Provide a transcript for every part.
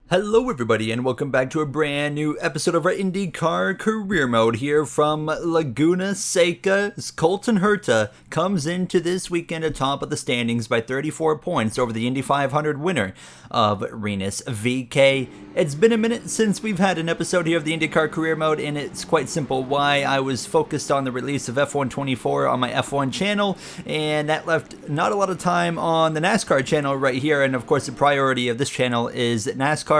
Hello everybody and welcome back to a brand new episode of our IndyCar career mode here from Laguna Seca. Colton Herta comes into this weekend atop of the standings by 34 points over the Indy 500 winner of Rinus VeeKay. It's been a minute since we've had an episode here of the IndyCar career mode, and it's quite simple why. I was focused on the release of F124 on my F1 channel, and that left not a lot of time on the NASCAR channel right here, and of course the priority of this channel is NASCAR,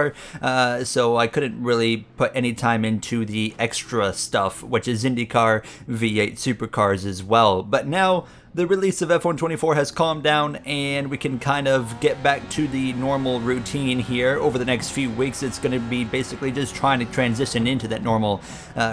so I couldn't really put any time into the extra stuff, which is IndyCar V8 supercars as well. But now the release of F124 has calmed down and we can kind of get back to the normal routine here. Over the next few weeks, it's going to be basically just trying to transition into that normal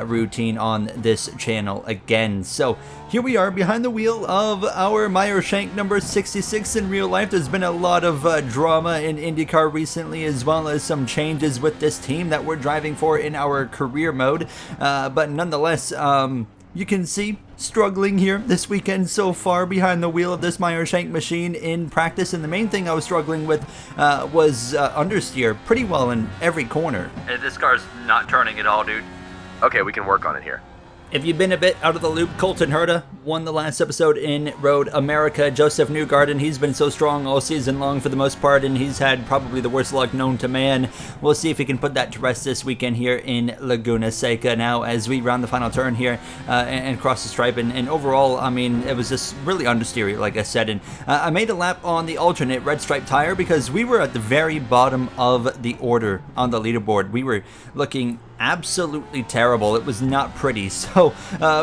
routine on this channel again. So here we are behind the wheel of our Meyer Shank number 66 in real life. There's been a lot of drama in IndyCar recently, as well as some changes with this team that we're driving for in our career mode. But nonetheless, you can see struggling here this weekend so far behind the wheel of this Meyer Shank machine in practice, and the main thing I was struggling with was understeer pretty well in every corner. This car's not turning at all, dude. Okay, we can work on it here. If you've been a bit out of the loop, Colton Herta won the last episode in Road America. Joseph Newgarden, he's been so strong all season long for the most part, and he's had probably the worst luck known to man. We'll see if he can put that to rest this weekend here in Laguna Seca. Now, as we round the final turn here and cross the stripe, and overall, I mean, it was just really understeery, like I said. And I made a lap on the alternate red stripe tire because we were at the very bottom of the order on the leaderboard. We were looking absolutely terrible. It was not pretty. So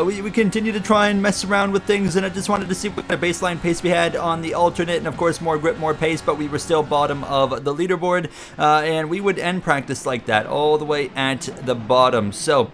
we continue to try and mess around with things, and I just wanted to see what kind of baseline pace we had on the alternate, and of course more grip, more pace, but we were still bottom of the leaderboard, and we would end practice like that all the way at the bottom. So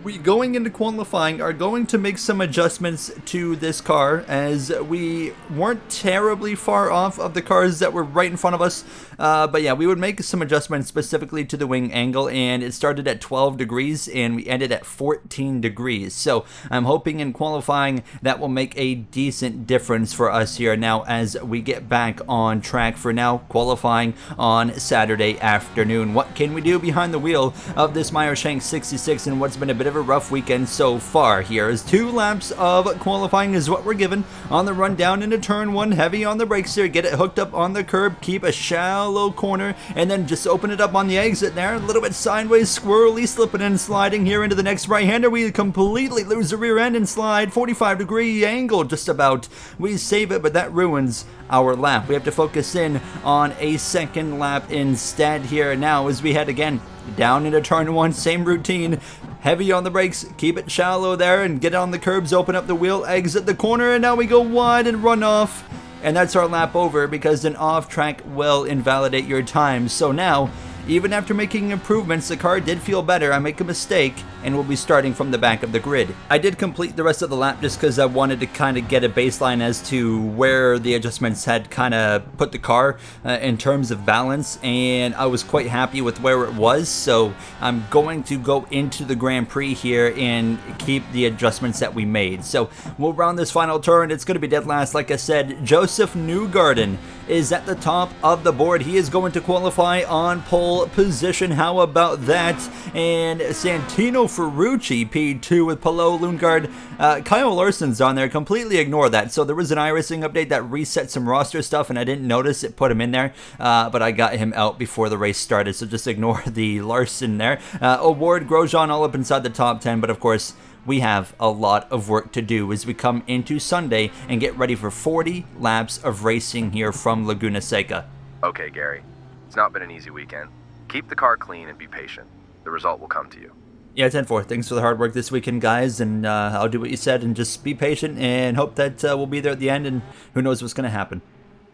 we, going into qualifying, are going to make some adjustments to this car, as we weren't terribly far off of the cars that were right in front of us. But yeah, we would make some adjustments specifically to the wing angle, and it started at 12 degrees and we ended at 14 degrees. So I'm hoping in qualifying that will make a decent difference for us here now as we get back on track for now qualifying on Saturday afternoon. What can we do behind the wheel of this Meyer Shank 66 and what's been a bit of a rough weekend so far? Here is 2 laps of qualifying is what we're given on the run down into turn 1. Heavy on the brakes here, get it hooked up on the curb, keep a shallow corner, and then just open it up on the exit there. A little bit sideways, squirrely, slipping and sliding here into the next right-hander. We completely lose the rear end and slide. 45-degree angle just about. We save it, but that ruins our lap. We have to focus in on a second lap instead here now as we head again down into turn 1, same routine. Heavy on the brakes, keep it shallow there, and get on the curbs, open up the wheel, exit the corner, and now we go wide and run off. And that's our lap over because an off-track will invalidate your time. So now, even after making improvements, the car did feel better. I make a mistake and we'll be starting from the back of the grid. I did complete the rest of the lap just because I wanted to kind of get a baseline as to where the adjustments had kind of put the car in terms of balance, and I was quite happy with where it was. So I'm going to go into the Grand Prix here and keep the adjustments that we made. So we'll round this final turn. It's going to be dead last. Like I said, Joseph Newgarden is at the top of the board. He is going to qualify on pole position. How about that? And Santino Ferrucci P2 with Polo Lundgaard. Kyle Larson's on there. Completely ignore that. So there was an iRacing update that reset some roster stuff, and I didn't notice it put him in there, but I got him out before the race started, so just ignore the Larson there. Award Grosjean all up inside the top 10, but of course we have a lot of work to do as we come into Sunday and get ready for 40 laps of racing here from Laguna Seca. Okay, Gary. It's not been an easy weekend. Keep the car clean and be patient. The result will come to you. Yeah, 10-4. Thanks for the hard work this weekend, guys, and I'll do what you said and just be patient and hope that we'll be there at the end, and who knows what's going to happen.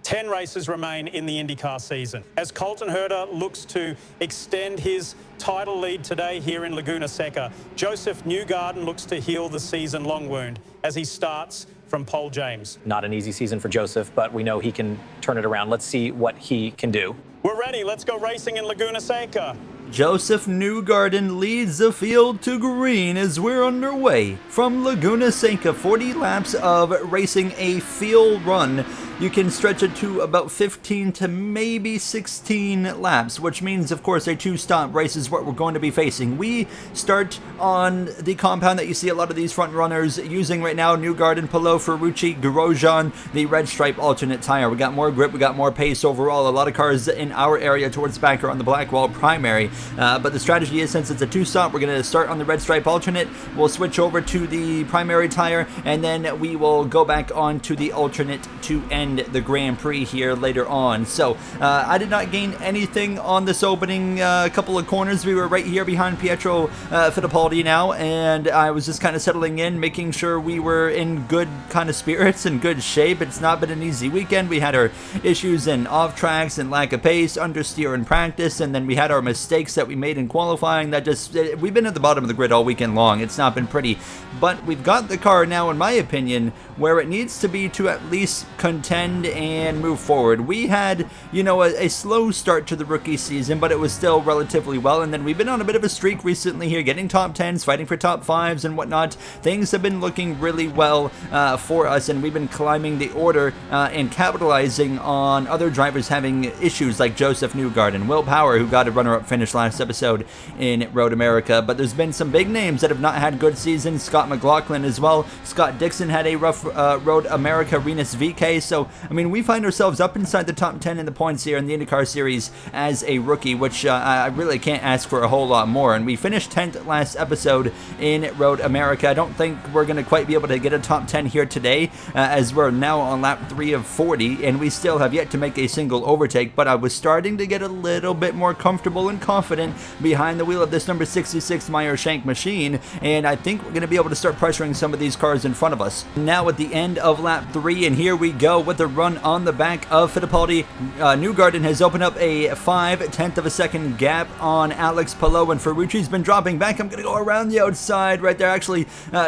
10 races remain in the IndyCar season. As Colton Herta looks to extend his title lead today here in Laguna Seca, Joseph Newgarden looks to heal the season-long wound as he starts from Pole James. Not an easy season for Joseph, but we know he can turn it around. Let's see what he can do. We're ready. Let's go racing in Laguna Seca. Joseph Newgarden leads the field to green as we're underway from Laguna Seca. 40 laps of racing, a field run you can stretch it to about 15 to maybe 16 laps, which means, of course, a two-stop race is what we're going to be facing. We start on the compound that you see a lot of these front runners using right now: Newgarden, Palou, Ferrucci, Grosjean, the red stripe alternate tire. We got more grip, we got more pace overall. A lot of cars in our area towards the back are on the Blackwall primary, but the strategy is, since it's a two-stop, we're going to start on the red stripe alternate, we'll switch over to the primary tire, and then we will go back onto the alternate to end the Grand Prix here later on. So I did not gain anything on this opening couple of corners. We were right here behind Pietro Fittipaldi now, and I was just kind of settling in, making sure we were in good kind of spirits and good shape. It's not been an easy weekend. We had our issues in off tracks and lack of pace, understeer in practice, and then we had our mistakes that we made in qualifying. That just, we've been at the bottom of the grid all weekend long. It's not been pretty, but we've got the car now, in my opinion, where it needs to be to at least contend and move forward. We had, you know, a slow start to the rookie season, but it was still relatively well, and then we've been on a bit of a streak recently here, getting top 10s, fighting for top 5s and whatnot. Things have been looking really well for us, and we've been climbing the order and capitalizing on other drivers having issues, like Joseph Newgarden, Will Power, who got a runner-up finish last episode in Road America. But there's been some big names that have not had good seasons. Scott McLaughlin as well. Scott Dixon had a rough Road America Renus VK. So, I mean, we find ourselves up inside the top 10 in the points here in the IndyCar Series as a rookie, which I really can't ask for a whole lot more. And we finished 10th last episode in Road America. I don't think we're going to quite be able to get a top 10 here today, as we're now on lap 3 of 40, and we still have yet to make a single overtake. But I was starting to get a little bit more comfortable and confident behind the wheel of this number 66 Meyer Shank machine, and I think we're going to be able to start pressuring some of these cars in front of us. Now at the end of lap 3, and here we go with the run on the back of Fittipaldi. Newgarden has opened up a 5/10 of a second gap on Alex Palou, and Ferrucci's been dropping back. I'm going to go around the outside right there, actually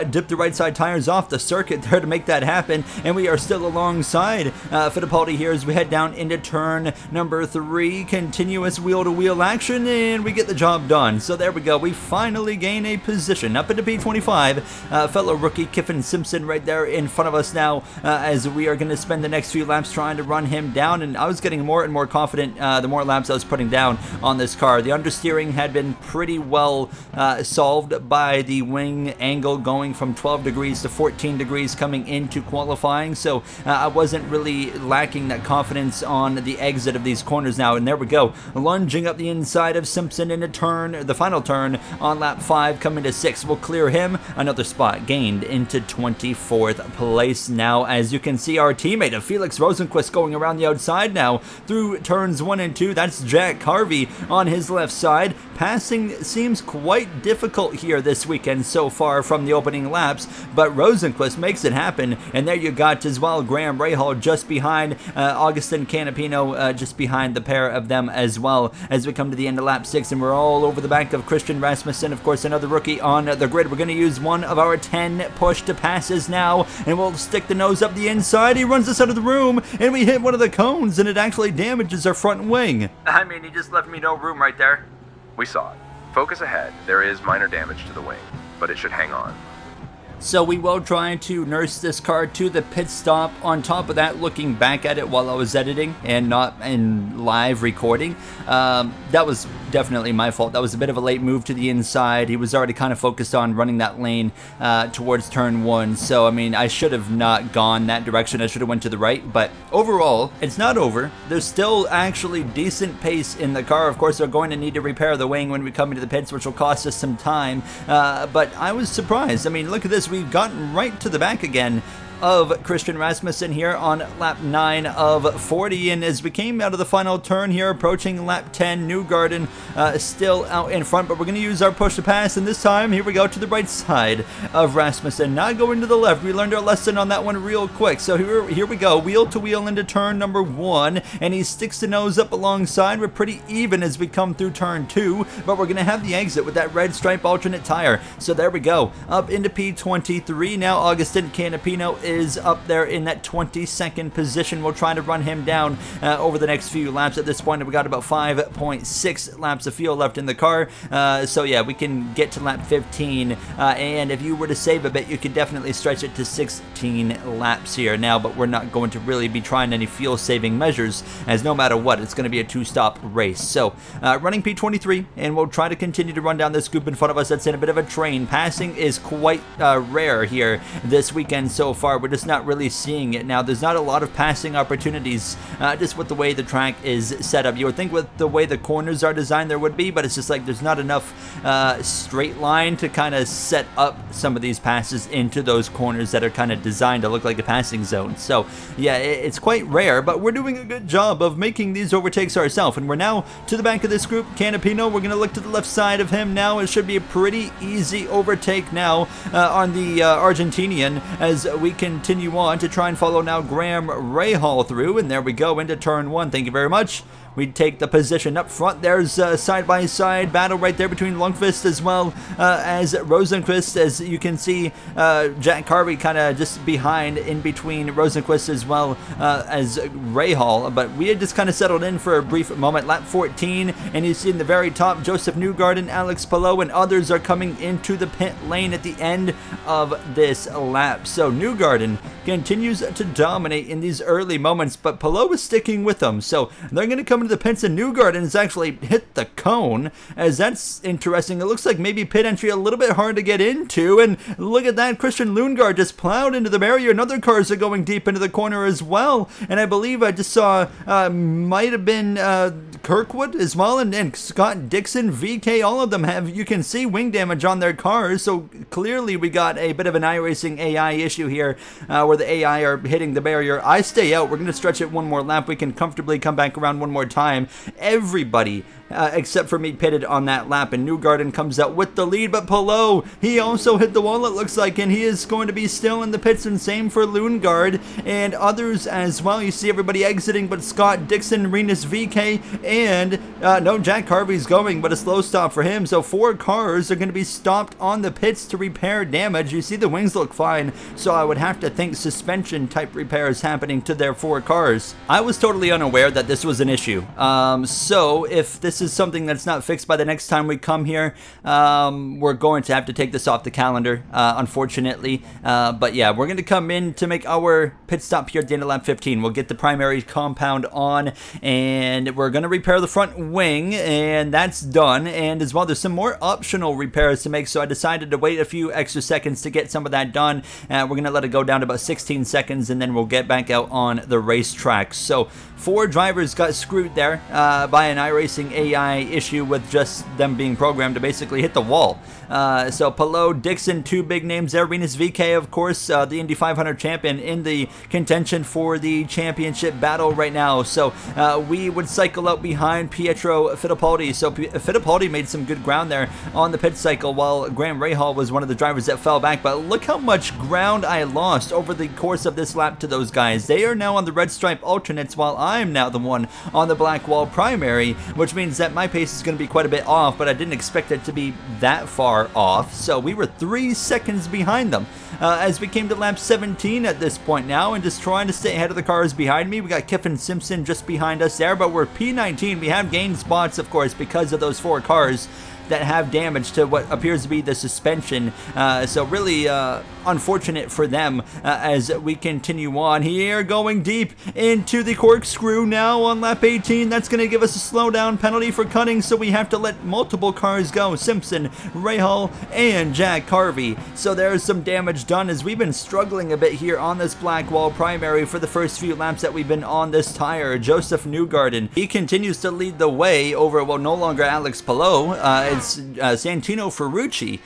dip the right side tires off the circuit there to make that happen, and we are still alongside Fittipaldi here as we head down into turn number 3. Continuous wheel-to-wheel action, and we get the job done. So there we go. We finally gain a position up into P25. Fellow rookie Kiffin Simpson right there in front of us now, as we are going to spend the next few laps trying to run him down, and I was getting more and more confident the more laps I was putting down on this car. The understeering had been pretty well solved by the wing angle going from 12 degrees to 14 degrees coming into qualifying, so I wasn't really lacking that confidence on the exit of these corners now. And there we go, lunging up the inside of Simpson into turn, the final turn on lap 5, coming to 6. We'll clear him. Another spot gained into 24th place now, as you can see our teammate of Felix Rosenquist going around the outside now through turns 1 and 2. That's Jack Harvey on his left side. Passing seems quite difficult here this weekend so far from the opening laps, but Rosenquist makes it happen. And there you got as well Graham Rahal just behind Augustin Canapino, just behind the pair of them as well, as we come to the end of lap 6, and we're all over the back of Christian Rasmussen, of course, another rookie on the grid. We're going to use one of our 10 push to passes now, and we'll stick the nose up the inside. He runs us out of the room, and we hit one of the cones, and it actually damages our front wing. I mean, he just left me no room right there. We saw it. Focus ahead. There is minor damage to the wing, but it should hang on. So we will try to nurse this car to the pit stop. On top of that, looking back at it while I was editing and not in live recording, that was definitely my fault. That was a bit of a late move to the inside. He was already kind of focused on running that lane towards turn 1. So, I mean, I should have not gone that direction. I should have went to the right. But overall, it's not over. There's still actually decent pace in the car. Of course, they're going to need to repair the wing when we come into the pits, which will cost us some time. But I was surprised. I mean, look at this. We've gotten right to the back again of Christian Rasmussen here on lap 9 of 40, and as we came out of the final turn here approaching lap 10, Newgarden still out in front, but we're going to use our push to pass, and this time here we go to the right side of Rasmussen, not going to the left. We learned our lesson on that one real quick. So here we go, wheel to wheel into turn number 1, and he sticks the nose up alongside. We're pretty even as we come through turn 2, but we're going to have the exit with that red stripe alternate tire. So there we go, up into P23 now. Augustin Canapino is up there in that 22nd position. We'll try to run him down over the next few laps. At this point, we got about 5.6 laps of fuel left in the car. So yeah, we can get to lap 15. And if you were to save a bit, you could definitely stretch it to 16 laps here now, but we're not going to really be trying any fuel saving measures, as no matter what, it's going to be a 2-stop race. So running P23, and we'll try to continue to run down this group in front of us that's in a bit of a train. Passing is quite rare here this weekend so far. We're just not really seeing it now. There's not a lot of passing opportunities just with the way the track is set up. You would think with the way the corners are designed there would be, but it's just like there's not enough straight line to kind of set up some of these passes into those corners that are kind of designed to look like a passing zone. So yeah, it's quite rare, but we're doing a good job of making these overtakes ourselves, and we're now to the back of this group. Canapino, we're going to look to the left side of him now. It should be a pretty easy overtake now on the Argentinian as we continue on to try and follow now Graham Rahal through, and there we go into turn 1. Thank you very much. We take the position up front. There's a side-by-side battle right there between Lundqvist as well as Rosenqvist. As you can see, Jack Carvey kind of just behind in between Rosenqvist as well as Rahal. But we had just kind of settled in for a brief moment. Lap 14, and you see in the very top, Joseph Newgarden, Alex Palou, and others are coming into the pit lane at the end of this lap. So Newgarden continues to dominate in these early moments, but Palou is sticking with them. So they're going to come into the pits, and Newgarden has actually hit the cone, as that's interesting. It looks like maybe pit entry a little bit hard to get into, and look at that, Christian Lundgaard just plowed into the barrier, and other cars are going deep into the corner as well. And I believe I just saw might have been Kirkwood as well, and Scott Dixon, VK, all of them have, you can see, wing damage on their cars. So clearly we got a bit of an iRacing AI issue here where the AI are hitting the barrier. I stay out. We're going to stretch it one more lap. We can comfortably come back around one more time. Everybody except for me pitted on that lap, and Newgarden comes out with the lead, but Palou, he also hit the wall, it looks like, and he is going to be still in the pits, and same for Lundgaard and others as well. You see everybody exiting, but Scott Dixon, Renus VK, and no, Jack Harvey's going, but a slow stop for him. So 4 cars are going to be stopped on the pits to repair damage. You see the wings look fine, so I would have to think suspension type repairs happening to their 4 cars. I was totally unaware that this was an issue. So if this is something that's not fixed by the next time we come here, we're going to have to take this off the calendar, unfortunately. But yeah, we're going to come in to make our pit stop here at the end of lap 15. We'll get the primary compound on, and we're going to repair the front wing, and that's done. And as well, there's some more optional repairs to make, so I decided to wait a few extra seconds to get some of that done. We're going to let it go down to about 16 seconds, and then we'll get back out on the racetrack. So 4 drivers got screwed there by an iRacing AI issue with just them being programmed to basically hit the wall. So Palou, Dixon, 2 big names there. Renus VK, of course, the Indy 500 champion, in the contention for the championship battle right now. So we would cycle out behind Pietro Fittipaldi. So Fittipaldi made some good ground there on the pit cycle, while Graham Rahal was one of the drivers that fell back. But look how much ground I lost over the course of this lap to those guys. They are now on the red stripe alternates, while I'm now the one on the black wall primary, which means that my pace is going to be quite a bit off, but I didn't expect it to be that far off. So we were 3 seconds behind them as we came to lap 17 at this point now, and just trying to stay ahead of the cars behind me. We got Kiffin Simpson just behind us there, but we're P19. We have gained spots, of course, because of those 4 cars that have damage to what appears to be the suspension. So really unfortunate for them as we continue on here, going deep into the corkscrew now on lap 18. That's going to give us a slowdown penalty for cutting, so we have to let multiple cars go. Simpson, Rahal, and Jack Harvey. So there's some damage done, as we've been struggling a bit here on this black wall primary for the first few laps that we've been on this tire. Joseph Newgarden, he continues to lead the way over, well, no longer Alex Palou. It's Santino Ferrucci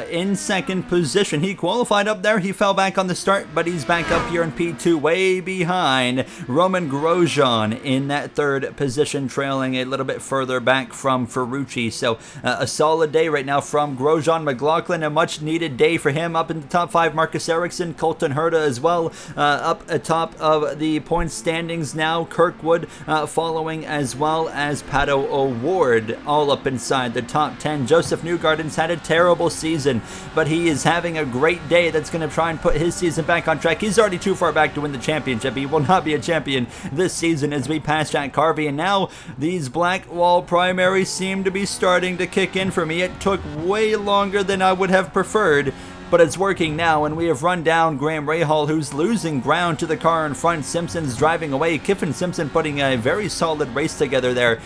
in second position. He qualified up there. He fell back on the start, but he's back up here in P2, way behind Roman Grosjean in that 3rd position, trailing a little bit further back from Ferrucci. So a solid day right now from Grosjean. McLaughlin, a much needed day for him. Up in the top 5, Marcus Ericsson, Colton Herta as well, up atop of the points standings now. Kirkwood following, as well as Pato O'Ward, all up inside the top 10. Joseph Newgarden's had a terrible season, but he is having a great day that's going to try and put his season back on track. He's already too far back to win the championship. He will not be a champion this season as we pass Jack Carvey, and now these black wall primaries seem to be starting to kick in for me. It took way longer than I would have preferred, but it's working now, and we have run down Graham Rahal, who's losing ground to the car in front. Simpson's driving away. Kiffin Simpson putting a very solid race together there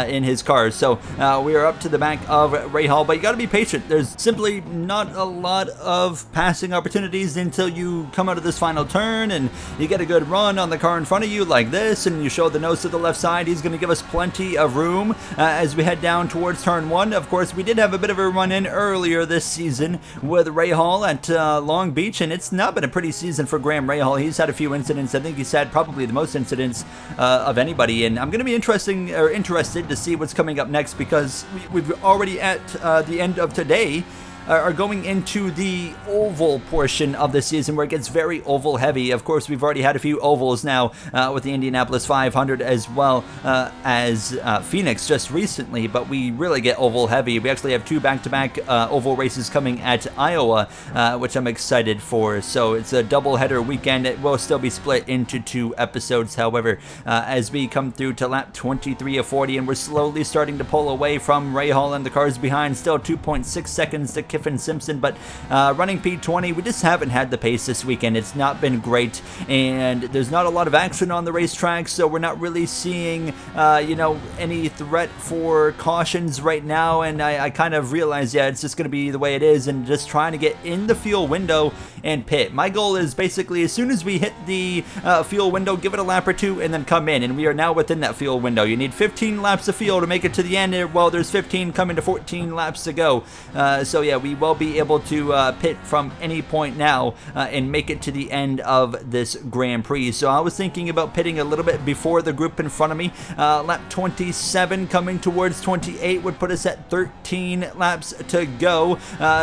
in his car. So we are up to the back of Rahal, but you got to be patient. There's simply not a lot of passing opportunities until you come out of this final turn and you get a good run on the car in front of you like this, and you show the nose to the left side. He's going to give us plenty of room as we head down towards turn 1. Of course, we did have a bit of a run-in earlier this season with Rahal at Long Beach, and it's not been a pretty season for Graham Rahal. He's had a few incidents. I think he's had probably the most incidents of anybody, and I'm going to be interested to see what's coming up next, because we've already at the end of today are going into the oval portion of the season where it gets very oval heavy. Of course, we've already had a few ovals now with the Indianapolis 500 as well as Phoenix just recently, but we really get oval heavy. We actually have 2 back-to-back oval races coming at Iowa, which I'm excited for. So it's a double-header weekend. It will still be split into 2 episodes, however, as we come through to lap 23 of 40, and we're slowly starting to pull away from Rahal and the cars behind. Still 2.6 seconds to Kiffin Simpson, but running P20, we just haven't had the pace this weekend. It's not been great, and there's not a lot of action on the racetrack, so we're not really seeing any threat for cautions right now, and I kind of realize, yeah, it's just going to be the way it is, and just trying to get in the fuel window and pit. My goal is basically, as soon as we hit the fuel window, give it a lap or 2 and then come in, and we are now within that fuel window. You need 15 laps of fuel to make it to the end. Well, there's 15 coming to 14 laps to go, so yeah, we will be able to pit from any point now and make it to the end of this Grand Prix. So I was thinking about pitting a little bit before the group in front of me. Lap 27 coming towards 28 would put us at 13 laps to go,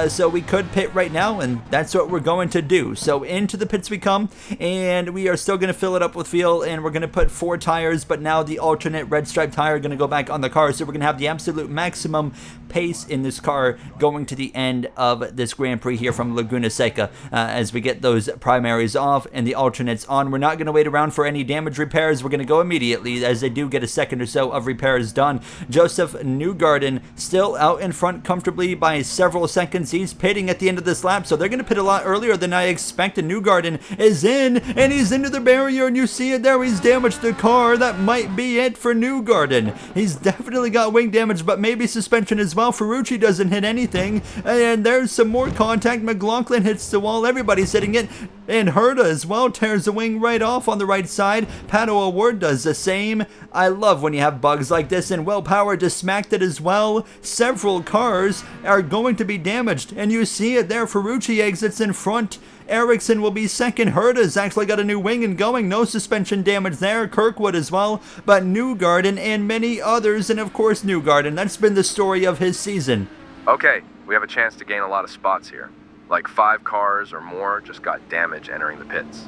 so we could pit right now, and that's what we're going to do. So into the pits we come, and we are still going to fill it up with fuel, and we're going to put 4 tires, but now the alternate red stripe tire going to go back on the car, so we're going to have the absolute maximum pace in this car going to the end of this Grand Prix here from Laguna Seca as we get those primaries off and the alternates on. We're not going to wait around for any damage repairs. We're going to go immediately as they do get a second or so of repairs done. Joseph Newgarden still out in front comfortably by several seconds. He's pitting at the end of this lap, so they're going to pit a lot earlier than I expected. Newgarden is in, and he's into the barrier, and you see it there. He's damaged the car. That might be it for Newgarden. He's definitely got wing damage, but maybe suspension as well. Ferrucci doesn't hit anything, and there's some more contact. McLaughlin hits the wall. Everybody's hitting it, and Herta as well tears the wing right off on the right side. Pato O'Ward does the same. I love when you have bugs like this, and Will Power just smacked it as well. Several cars are going to be damaged, and you see it there. Ferrucci exits in front. Ericsson will be second. Herta's actually got a new wing and going. No suspension damage there. Kirkwood as well. But Newgarden and many others, and of course Newgarden. That's been the story of his season. Okay, we have a chance to gain a lot of spots here. Like 5 cars or more just got damage entering the pits.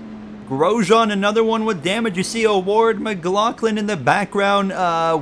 Grosjean, another one with damage. You see O'Ward, McLaughlin in the background.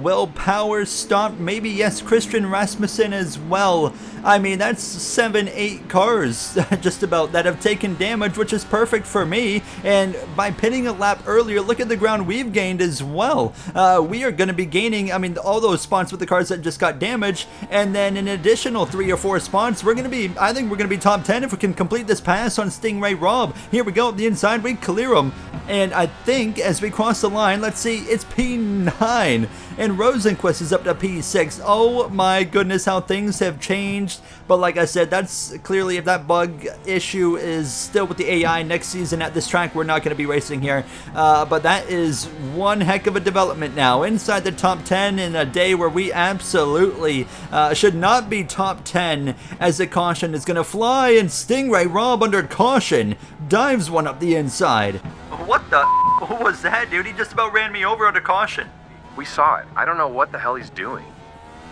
Will Power stopped. Maybe, yes, Christian Rasmussen as well. I mean, that's 7-8 cars just about that have taken damage, which is perfect for me. And by pitting a lap earlier, look at the ground we've gained as well. We are going to be gaining, I mean, all those spots with the cars that just got damaged. And then an additional 3 or 4 spots. We're going to be, I think we're going to be top 10 if we can complete this pass on Stingray Rob. Here we go, up the inside, we clear him. And I think as we cross the line, let's see, it's P9. And Rosenquist is up to P6. Oh my goodness, how things have changed. But like I said, that's clearly, if that bug issue is still with the AI next season at this track, we're not going to be racing here. But that is one heck of a development now. Inside the top 10 in a day where we absolutely should not be top 10, as the caution is going to fly, and Stingray Rob under caution dives one up the inside. What the was that, dude? He just about ran me over under caution. We saw it. I don't know what the hell he's doing.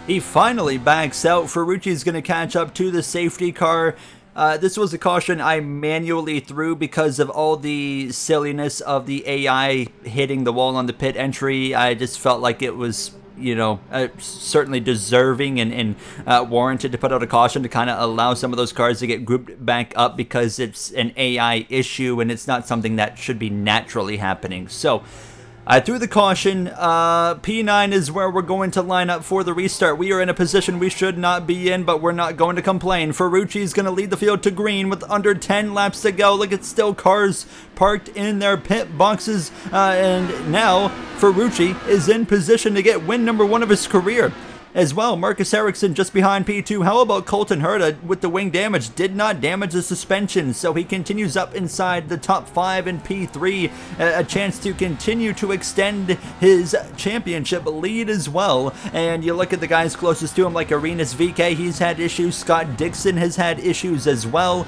He finally backs out. Ferrucci's going to catch up to the safety car. This was a caution I manually threw because of all the silliness of the AI hitting the wall on the pit entry. I just felt like it was certainly deserving and warranted to put out a caution to kind of allow some of those cars to get grouped back up, because it's an AI issue and it's not something that should be naturally happening. So I threw the caution. P9 is where we're going to line up for the restart. We are in a position we should not be in, but we're not going to complain. Ferrucci's going to lead the field to green with under 10 laps to go. Look, it's still cars parked in their pit boxes. And now Ferrucci is in position to get win number 1 of his career. As well, Marcus Ericsson just behind P2. How about Colton Herta with the wing damage? Did not damage the suspension, so he continues up inside the top 5 in P3. A chance to continue to extend his championship lead as well. And you look at the guys closest to him, like Arenas VK, he's had issues. Scott Dixon has had issues as well.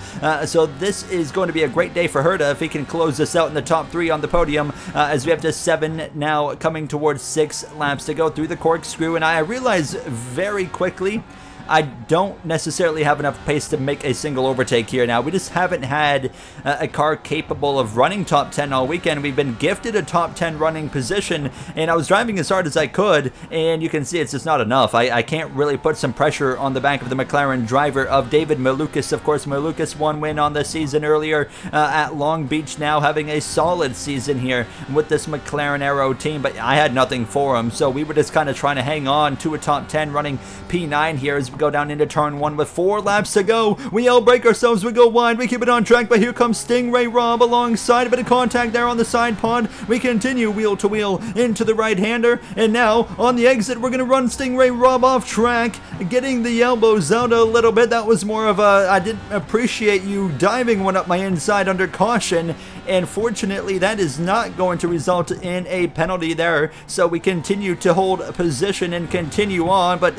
So this is going to be a great day for Herta if he can close this out in the top 3 on the podium, as we have just 7 now, coming towards 6 laps to go through the corkscrew. And I realize very quickly I don't necessarily have enough pace to make a single overtake here now. We just haven't had a car capable of running top 10 all weekend. We've been gifted a top 10 running position, and I was driving as hard as I could, and you can see it's just not enough. I can't really put some pressure on the back of the McLaren driver of David Malukas. Of course, Malukas one win on the season earlier at Long Beach, now having a solid season here with this McLaren Aero team, but I had nothing for him, so we were just kind of trying to hang on to a top 10 running P9 here as we go down into turn 1 with 4 laps to go. We all break ourselves, we go wide, we keep it on track, but here comes Stingray Rob alongside. A bit of contact there on the side pod. We continue wheel to wheel into the right-hander, and now on the exit we're going to run Stingray Rob off track, getting the elbows out a little bit. That was more of a, I didn't appreciate you diving one up my inside under caution, and fortunately that is not going to result in a penalty there, so we continue to hold position and continue on. But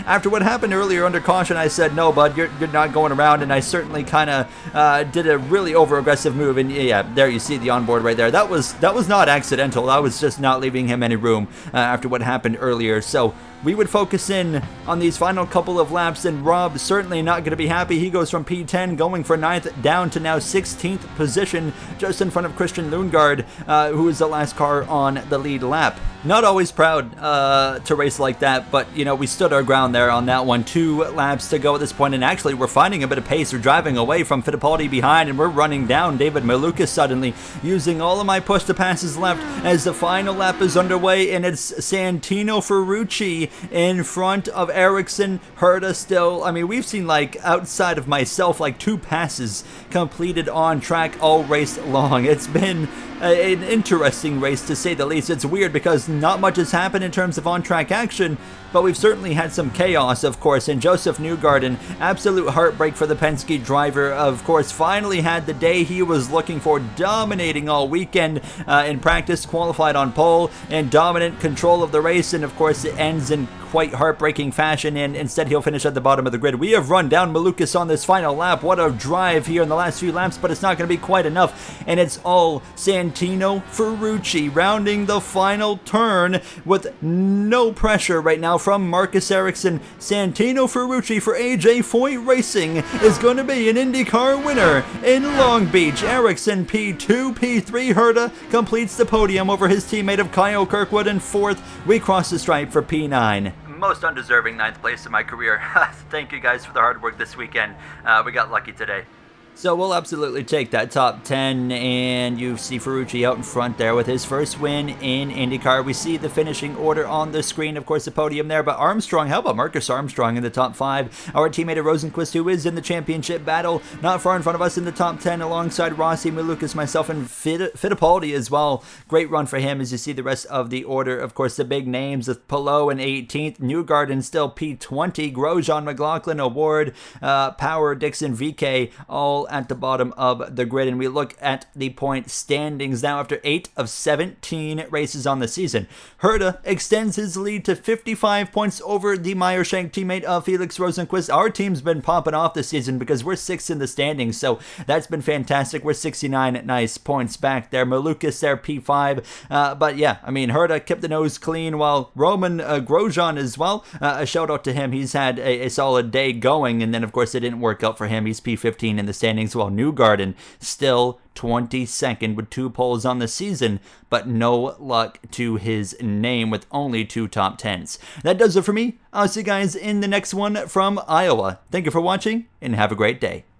after what happened earlier under caution, I said, no, bud, you're not going around, and I certainly kind of did a really over-aggressive move, and yeah, there you see the onboard right there. That was not accidental. I was just not leaving him any room after what happened earlier. So we would focus in on these final couple of laps, and Rob certainly not going to be happy. He goes from P10 going for 9th down to now 16th position, just in front of Christian Lundgaard, who is the last car on the lead lap. Not always proud to race like that, but we stood our ground there on that one. 2 laps to go at this point, and actually we're finding a bit of pace. We're driving away from Fittipaldi behind, and we're running down David Malukas suddenly, using all of my push to passes left as the final lap is underway, and it's Santino Ferrucci in front of Ericsson. Herta still, I mean, we've seen, like, outside of myself, like 2 passes completed on track all race long. It's been an interesting race, to say the least. It's weird because not much has happened in terms of on-track action, but we've certainly had some chaos, of course. And Joseph Newgarden, absolute heartbreak for the Penske driver, of course, finally had the day he was looking for, dominating all weekend in practice, qualified on pole, and dominant control of the race, and of course it ends in quite heartbreaking fashion, and instead he'll finish at the bottom of the grid. We have run down Malukas on this final lap. What a drive here in the last few laps, but it's not going to be quite enough, and it's all Santino Ferrucci rounding the final turn with no pressure right now from Marcus Ericsson. Santino Ferrucci for AJ Foyt Racing is going to be an IndyCar winner in Long Beach. Ericsson P2, P3. Herta completes the podium over his teammate of Kyle Kirkwood in 4th. We cross the stripe for P9. Most undeserving 9th place in my career. Thank you guys for the hard work this weekend. We got lucky today. So we'll absolutely take that top 10, and you see Ferrucci out in front there with his first win in IndyCar. We see the finishing order on the screen, of course, the podium there, but Armstrong, how about Marcus Armstrong in the top 5? Our teammate of Rosenquist, who is in the championship battle, not far in front of us in the top 10, alongside Rossi, Malukas, myself, and Fittipaldi as well. Great run for him as you see the rest of the order. Of course, the big names of Palou in 18th, Newgarden still P20, Grosjean, McLaughlin, Award, Power, Dixon, VK, all at the bottom of the grid. And we look at the point standings now after 8 of 17 races on the season. Herta extends his lead to 55 points over the Meyershank teammate of Felix Rosenquist. Our team's been popping off this season because we're 6th in the standings, so that's been fantastic. We're 69 nice points back there. Malukas there, P5. But yeah, I mean, Herta kept the nose clean, while Roman Grosjean as well. A shout out to him. He's had a solid day going, and then of course it didn't work out for him. He's P15 in the standings. standings, while Newgarden still 22nd with 2 poles on the season, but no luck to his name with only 2 top 10s. That does it for me. I'll see you guys in the next one from Iowa. Thank you for watching, and have a great day.